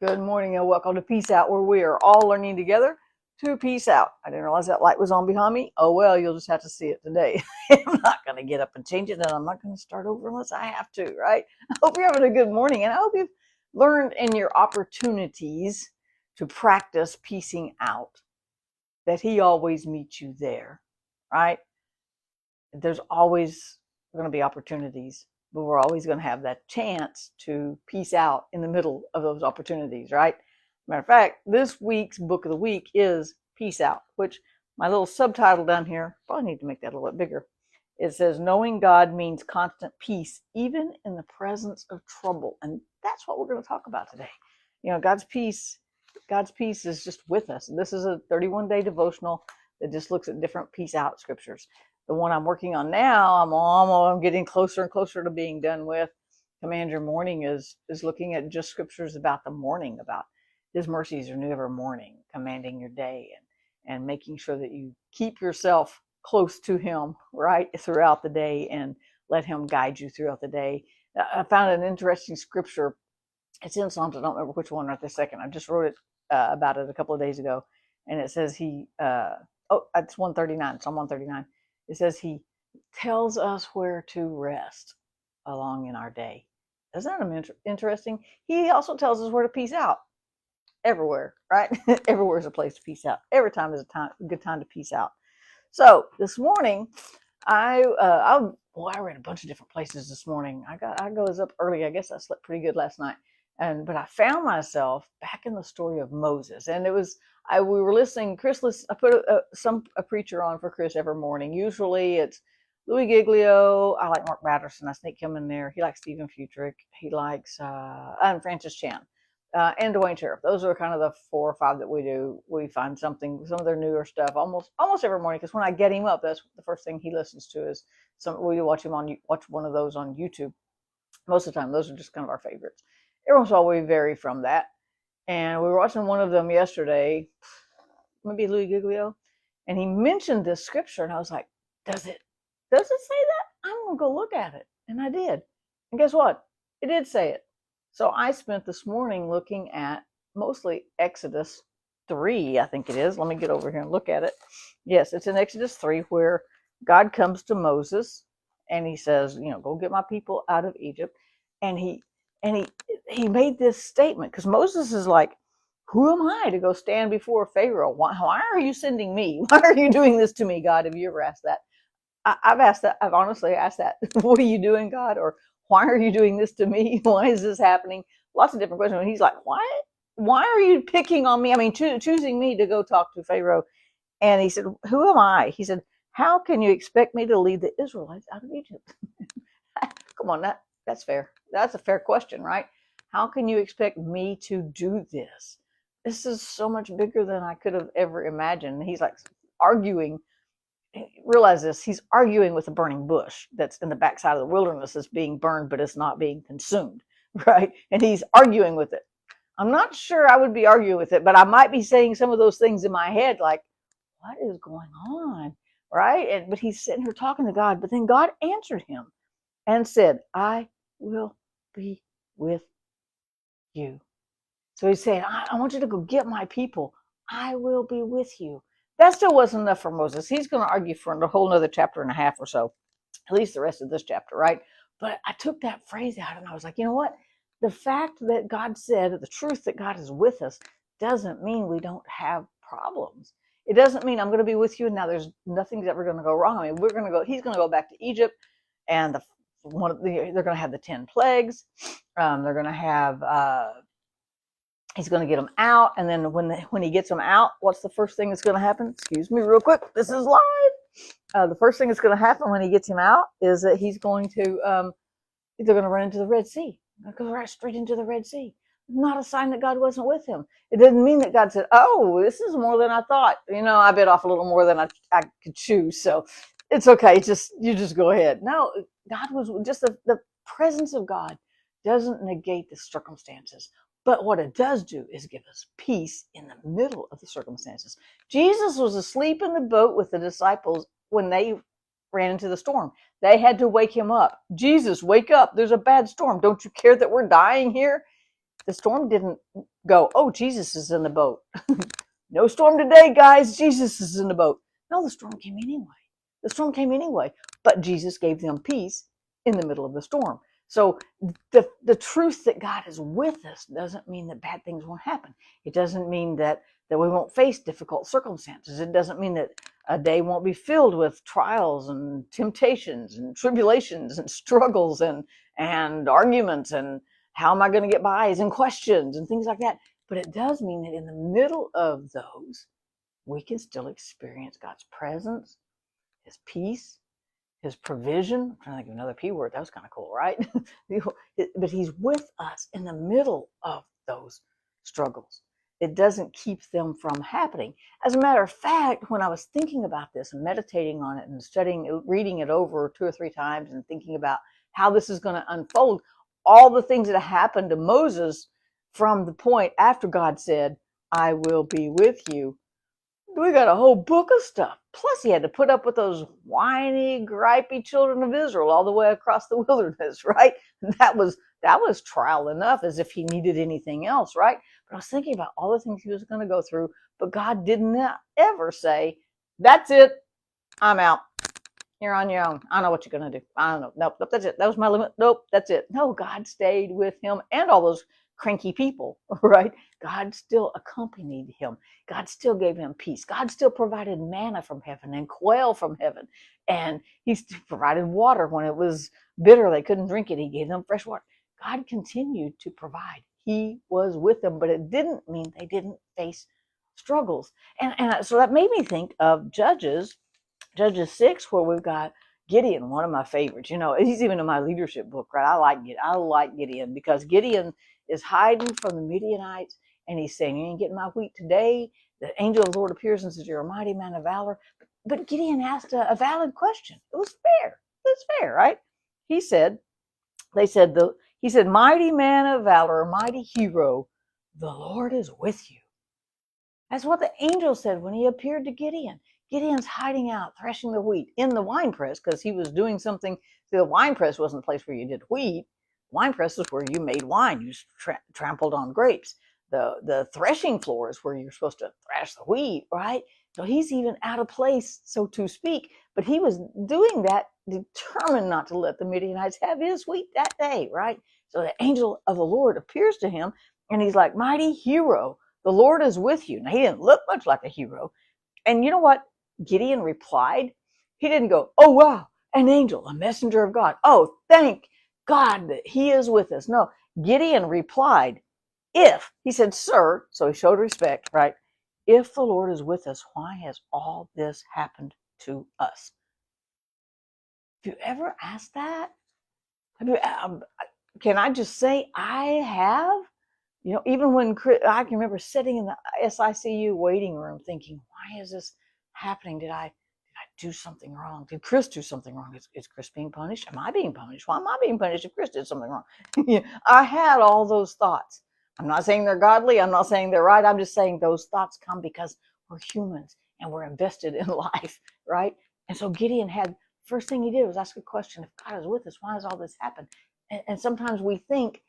Good morning and welcome to Peace Out, where we are all learning together to peace out. I didn't realize that light was on behind me. Oh well, you'll just have to see it today. I'm not going to get up and change it, and I'm not going to start over unless I have to, right? I hope you're having a good morning, and I hope you've learned in your opportunities to practice piecing out that He always meets you there, right? There's always going to be opportunities, but we're always going to have that chance to peace out in the middle of those opportunities, right? Matter of fact, this week's book of the week is Peace Out, which my little subtitle down here, probably need to make that a little bit bigger. It says, knowing God means constant peace, even in the presence of trouble. And that's what we're going to talk about today. You know, God's peace is just with us. This is a 31-day devotional that just looks at different peace out scriptures. The one I'm working on now, I'm getting closer and closer to being done with. Command Your Morning is looking at just scriptures about the morning, about His mercies are new every morning, commanding your day and making sure that you keep yourself close to Him, right, throughout the day, and let Him guide you throughout the day. I found an interesting scripture. It's in Psalms. I don't remember which one right this second. I just wrote it about it a couple of days ago, and it says it's 139, Psalm 139. It says He tells us where to rest along in our day. Isn't that interesting? He also tells us where to peace out. Everywhere, right? Everywhere is a place to peace out. Every time is a good time to peace out. So this morning, I read a bunch of different places this morning. I was up early. I guess I slept pretty good last night, but I found myself back in the story of Moses, and it was we were listening. I put a preacher on for Chris every morning. Usually it's Louis Giglio. I like Mark Batterson. I sneak him in there. He likes Stephen Futrich. He likes and Francis Chan. And Dwayne Sheriff. Those are kind of the 4 or 5 that we do. We find some of their newer stuff almost every morning. Because when I get him up, that's the first thing he listens to is we watch one of those on YouTube. Most of the time, those are just kind of our favorites. Every once in a while, we vary from that. And we were watching one of them yesterday, maybe Louis Giglio, and he mentioned this scripture, and I was like, does it say that? I'm gonna go look at it, and I did. And guess what? It did say it. So I spent this morning looking at mostly Exodus 3, I think it is. Let me get over here and look at it. Yes, it's in Exodus 3 where God comes to Moses and He says, go get my people out of Egypt. And he made this statement because Moses is like, who am I to go stand before Pharaoh? Why are you sending me? Why are you doing this to me, God? Have you ever asked that? I've asked that. I've honestly asked that. What are you doing, God? Or why are you doing this to me? Why is this happening? Lots of different questions. And he's like, why are you picking on me? I mean, choosing me to go talk to Pharaoh. And he said, who am I? He said, how can you expect me to lead the Israelites out of Egypt? Come on, that's fair. That's a fair question, right? How can you expect me to do this? This is so much bigger than I could have ever imagined. He's like arguing. Realize this, he's arguing with a burning bush that's in the backside of the wilderness that's being burned, but it's not being consumed, right? And he's arguing with it. I'm not sure I would be arguing with it, but I might be saying some of those things in my head, like, what is going on, right? But he's sitting here talking to God, but then God answered him and said, I will be with you. So he's saying, I want you to go get my people. I will be with you. That still wasn't enough for Moses. He's going to argue for a whole nother chapter and a half or so, at least the rest of this chapter, right? But I took that phrase out and I was like, you know what? The fact that God said, the truth that God is with us, doesn't mean we don't have problems. It doesn't mean I'm going to be with you and now there's nothing's ever going to go wrong. I mean, he's going to go back to Egypt and they're going to have the 10 plagues. They're going to have he's going to get them out, and then when he gets them out, what's the first thing that's going to happen? Excuse me real quick. This is live. The first thing that's going to happen when he gets him out is that he's going to, they're going to run into the Red Sea. Go right straight into the Red Sea. Not a sign that God wasn't with him. It didn't mean that God said, oh, this is more than I thought. I bit off a little more than I could chew, so it's okay. You just go ahead. No, God was just the presence of God doesn't negate the circumstances. But what it does do is give us peace in the middle of the circumstances. Jesus was asleep in the boat with the disciples when they ran into the storm. They had to wake him up. Jesus, wake up. There's a bad storm. Don't you care that we're dying here? The storm didn't go, oh, Jesus is in the boat. No storm today, guys. Jesus is in the boat. No, the storm came anyway. The storm came anyway, but Jesus gave them peace in the middle of the storm. So the truth that God is with us doesn't mean that bad things won't happen. It doesn't mean that we won't face difficult circumstances. It doesn't mean that a day won't be filled with trials and temptations and tribulations and struggles and arguments and how am I going to get by and questions and things like that. But it does mean that in the middle of those, we can still experience God's presence, his peace, his provision. I'm trying to think of another P word. That was kind of cool, right? But he's with us in the middle of those struggles. It doesn't keep them from happening. As a matter of fact, when I was thinking about this and meditating on it and studying, reading it over 2 or 3 times and thinking about how this is going to unfold, all the things that happened to Moses from the point after God said, I will be with you, we got a whole book of stuff. Plus, he had to put up with those whiny, gripey children of Israel all the way across the wilderness, right? That was trial enough, as if he needed anything else, right? But I was thinking about all the things he was going to go through, but God didn't ever say, that's it, I'm out. You're on your own. I don't know what you're going to do. I don't know. Nope, that's it. That was my limit. Nope, that's it. No, God stayed with him and all those cranky people, right? God still accompanied him. God still gave him peace. God still provided manna from heaven and quail from heaven. And he still provided water when it was bitter. They couldn't drink it. He gave them fresh water. God continued to provide. He was with them, but it didn't mean they didn't face struggles. And so that made me think of Judges 6, where we've got Gideon, one of my favorites. You know, he's even in my leadership book, right? I like Gideon because Gideon is hiding from the Midianites, and he's saying, you ain't getting my wheat today. The angel of the Lord appears and says, you're a mighty man of valor. But Gideon asked a valid question. It was fair. It's fair, right? He said, mighty man of valor, mighty hero, the Lord is with you. That's what the angel said when he appeared to Gideon. Gideon's hiding out, threshing the wheat in the wine press because he was doing something. The wine press wasn't the place where you did wheat. Wine press is where you made wine. You trampled on grapes. The threshing floor is where you're supposed to thresh the wheat, right? So he's even out of place, so to speak. But he was doing that, determined not to let the Midianites have his wheat that day, right? So the angel of the Lord appears to him, and he's like, mighty hero, the Lord is with you. Now, he didn't look much like a hero. And you know what Gideon replied? He didn't go, oh, wow, an angel, a messenger of God. Oh, thank God that he is with us. No, Gideon replied, he said, sir, so he showed respect, right? If the Lord is with us, why has all this happened to us? Have you ever asked that? Can I just say I have? You know, even when I can remember sitting in the SICU waiting room thinking, why is this happening? Did I do something wrong? Did Chris do something wrong? Is Chris being punished? Am I being punished? Why am I being punished if Chris did something wrong? I had all those thoughts. I'm not saying they're godly. I'm not saying they're right. I'm just saying those thoughts come because we're humans and we're invested in life, right? And so Gideon first thing he did was ask a question. If God is with us, why does all this happen? And sometimes we think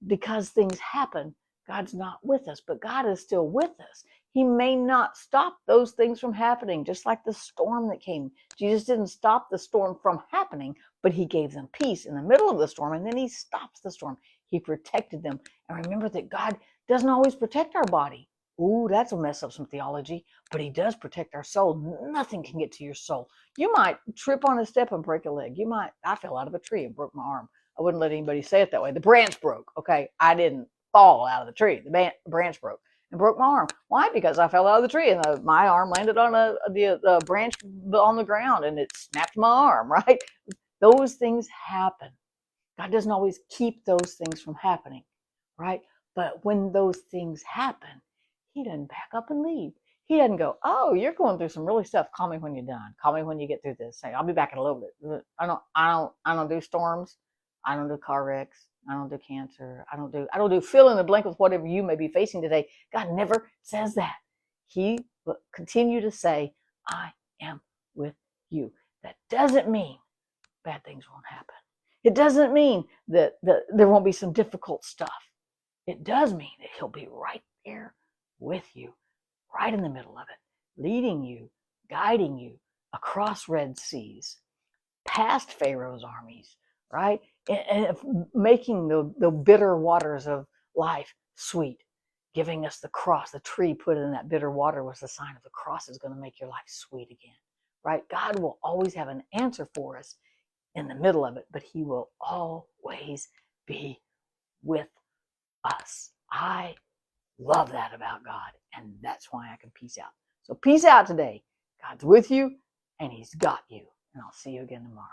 because things happen, God's not with us, but God is still with us. He may not stop those things from happening, just like the storm that came. Jesus didn't stop the storm from happening, but he gave them peace in the middle of the storm, and then he stops the storm. He protected them. And remember that God doesn't always protect our body. Ooh, that's a mess up some theology, but he does protect our soul. Nothing can get to your soul. You might trip on a step and break a leg. I fell out of a tree and broke my arm. I wouldn't let anybody say it that way. The branch broke. Okay, I didn't fall out of the tree. The branch broke and broke my arm. Why? Because I fell out of the tree and my arm landed on the branch on the ground and it snapped my arm, right? Those things happen. God doesn't always keep those things from happening, right? But when those things happen, he doesn't back up and leave. He doesn't go, oh, you're going through some really stuff. Call me when you're done. Call me when you get through this. Say, I'll be back in a little bit. I don't do storms. I don't do car wrecks. I don't do cancer. I don't do fill in the blank with whatever you may be facing today. God never says that. He will continue to say, I am with you. That doesn't mean bad things won't happen. It doesn't mean that there won't be some difficult stuff. it does mean that he'll be right there with you, right in the middle of it, leading you, guiding you across Red Seas, past Pharaoh's armies, right? And making the bitter waters of life sweet, giving us the cross. The tree put in that bitter water was the sign of the cross is going to make your life sweet again, right? God will always have an answer for us in the middle of it, but he will always be with us. I love that about God, and that's why I can peace out. So peace out today. God's with you, and he's got you. And I'll see you again tomorrow.